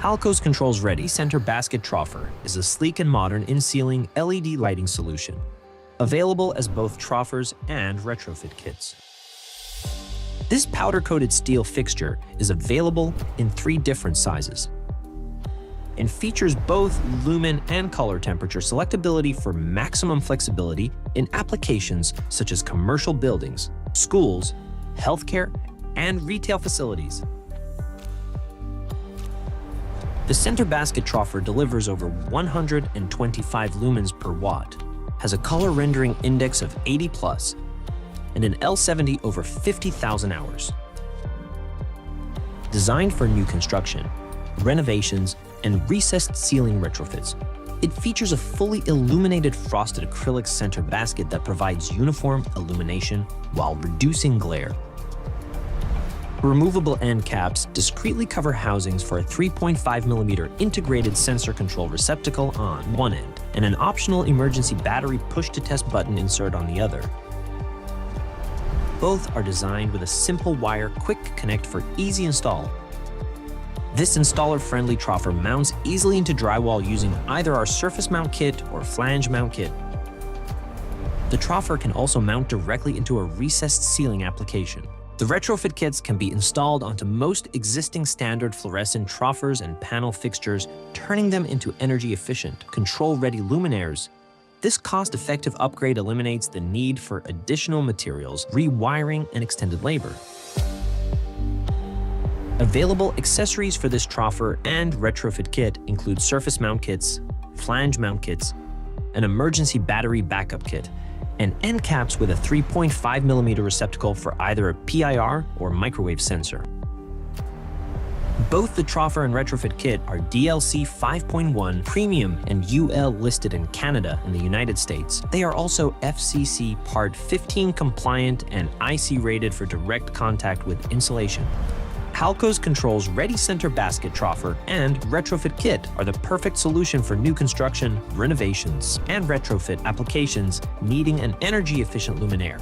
Halco's controls-ready center basket Troffer is a sleek and modern in-ceiling LED lighting solution, available as both Troffers and retrofit kits. This powder-coated steel fixture is available in 3 different sizes and features both lumen and color temperature selectability for maximum flexibility in applications such as commercial buildings, schools, healthcare, and retail facilities. The center basket Troffer delivers over 125 lumens per watt, has a color rendering index of 80+, and an L70 over 50,000 hours. Designed for new construction, renovations, and recessed ceiling retrofits, it features a fully illuminated frosted acrylic center basket that provides uniform illumination while reducing glare. Removable end caps discreetly cover housings for a 3.5mm integrated sensor control receptacle on one end and an optional emergency battery push-to-test button insert on the other. Both are designed with a simple wire quick connect for easy install. This installer-friendly Troffer mounts easily into drywall using either our surface mount kit or flange mount kit. The Troffer can also mount directly into a recessed ceiling application. The retrofit kits can be installed onto most existing standard fluorescent Troffers and panel fixtures, turning them into energy-efficient, control-ready luminaires. This cost-effective upgrade eliminates the need for additional materials, rewiring, and extended labor. Available accessories for this Troffer and retrofit kit include surface mount kits, flange mount kits, an emergency battery backup kit, and end caps with a 3.5mm receptacle for either a PIR or microwave sensor. Both the Troffer and retrofit kit are DLC 5.1 premium and UL listed in Canada and the United States. They are also FCC Part 15 compliant and IC rated for direct contact with insulation. Halco's controls-ready center basket Troffer and retrofit kit are the perfect solution for new construction, renovations, and retrofit applications needing an energy-efficient luminaire.